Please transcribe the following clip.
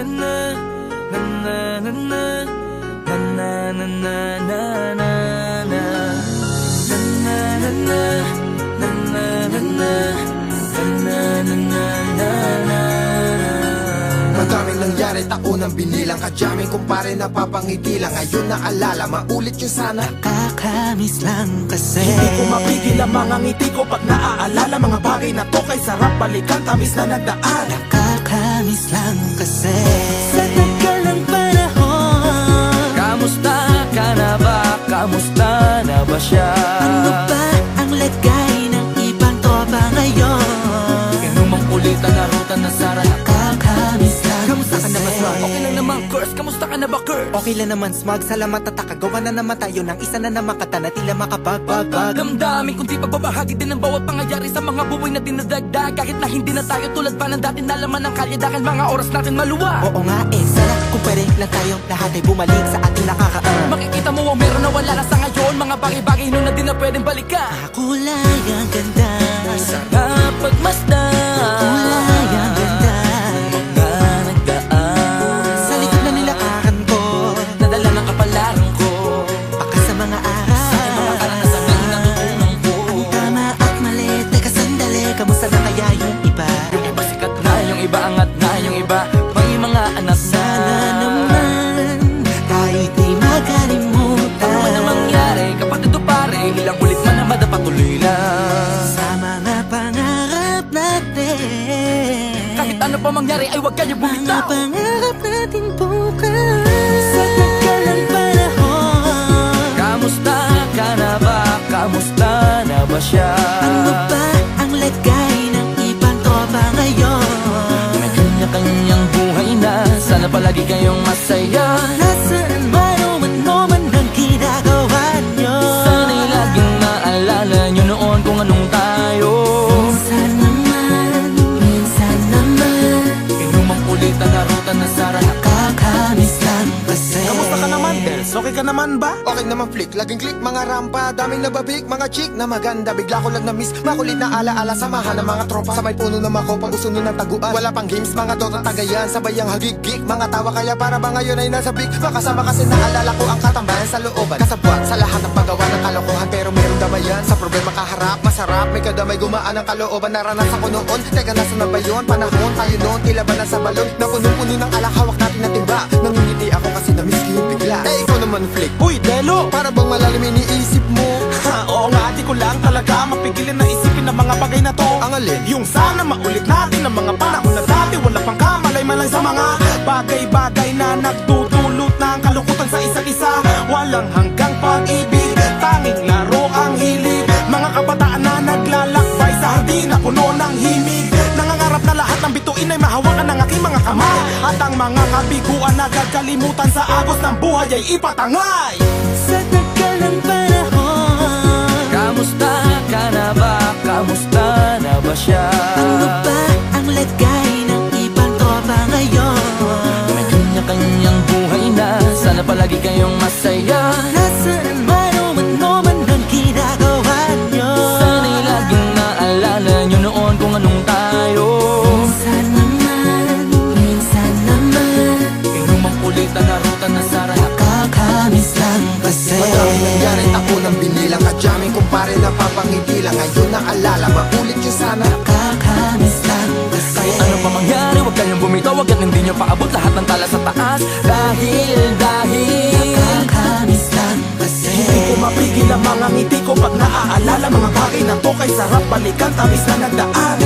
na na na na na na na na na na na Madaming nangyari, taunang binilang kadyaming kumpare napapangiti lang. Ngayon naalala, maulit yun sana. Nakakamiss lang kasi Hindi ko mapigil ang mga ngiti ko pag naaalala. Mga bagay na to kay sarap balikan, tamis na nagdaan. Nakakamiss lang kasi sa tagal ng panahon. Kamusta ka na ba? Kamusta na ba siya? Ano ba ang lagay ng ibang tropa ngayon? Inumang ulit ang narutan na sara. Nakakamiss lang Kamusta ka na ba, kasi Smug? Okay lang naman, Curse. Kamusta ka na ba, Curse? Okay lang naman, Smug. Salamat at nakagawa na naman tayo ng isa na naman kata na tila makapagbabag. Damdamin kundi pagbabahagi din ng bawat pangyayari sa mga buhay na dinadagdag. Kahit na hindi na tayo tulad pa ng dati na laman ng kalye. Dahil mga oras natin maluwa. Oo nga sana kung pwede lang tayo lahat ay bumalik sa ating nakakaan. Makikita mo ang meron na wala na sa ngayon. Mga bagay-bagay nun na di na pwedeng balikan. Kulay ang ganda, Sarap pagmasdan. kulay ang ganda. Mga nagdaan Sa likod na nilakaran ko, nadala ng kapalaran ko. baka sa mga aral. Mga karanasan ang natutunan ko. Ang tama at mali, teka sandali, kamusta na kaya yung iba? Yung iba sikat na, yung iba angat na, yung iba may mga anak na. Sana naman tayo'y di makalimutan. Ano man ang mangyari kapag ito pare, ilang ulit man ang madapatuloy lang. Sa mga pangarap natin, Kahit ano pa mangyari ay huwag kayo mga bumitaw. pangarap natin bukas. Sa tagal ng panahon, Kamusta ka na ba? Kamusta na ba siya? ano ba ang lagay ng ibang tropa ngayon? May kanya-kanyang buhay na, sana palagi kayong masaya. Nasaan man o man ang ginagawa nyo? Sana'y laging maalala nyo noon kung anong tayo. Minsan naman Inumang ulit ang narutan na sara. nakakamiss lang kasi. Kamusta ka naman, Dels? Okay ka naman ba? Okay naman flick, laging click, mga rampa. Daming nababik, mga chick na maganda. Bigla ko lang na-miss, makulit na alaala. Samahan ng mga tropa sa may puno na makopang usuno ng taguan. Wala pang games, mga dota tagayan. Sabay ang hagigik, mga tawa kaya para ba ngayon ay nasa big. Makasama kasi naalala ko ang katambayan sa looban. Kasabwat sa lahat ng paggawa ng kalokohan. Pero meron damayan, sa problema kaharap. Masarap, may kadamay gumaan ang kalooban. Naranasan ko noon, teka nasa na ba yun? Panahon tayo noon, tila ba nasa balon? Na puno-puno ng alak, hawak natin na timba. Nangingiti ako kasi na-miss ko yung bigla. Eh ikaw naman flick, Uy, Delo! para bang malalim iniisip mo? Ha, oo nga, di ko lang talaga mapigilin na isipin ang mga bagay na to. Ang alin? Yung sana maulit natin ang mga panahon na dati. Wala pang kamalay-malay sa mga bagay-bagay na nagdudulot ng kalungkutan sa isa't isa. Walang hanggang pag-ibig, tanging laro ang hilig. Mga kabataan na naglalakbay sa hardin na puno ng himig. Nangangarap na lahat ng bituin ay mahawakan ng aking mga kamay. At ang mga kabiguan na gagalimutan sa agos ng buhay ay ipatangay. Sa tagal ng panahon, Kamusta ka na ba? Kamusta na ba siya? ano ba ang lagay ng ibang tropa ngayon? May kanya-kanyang buhay na, sana palagi kayong masaya. Nasaan man o man ang ginagawa nyo? Sana'y laging naalala nyo noon kung anong tayo. Minsan naman Inumang ulit ang narutan na sara. nakakamiss lang kasi. Madaming nangyari, taunang binilang kadyaming kumpare napapangiti lang. Ngayon naalala, maulit yun sana. Nakakamiss lang kasi. Kahit ano pa mangyari, huwag kayong bumitaw. Hanggat hindi nyo paabot lahat ng tala sa taas. Dahil Nakakamiss lang kasi. Hindi ko mapigil ang mga ngiti ko pag naaalala. Mga bagay na to kay sarap balikan, tamis na nagdaan.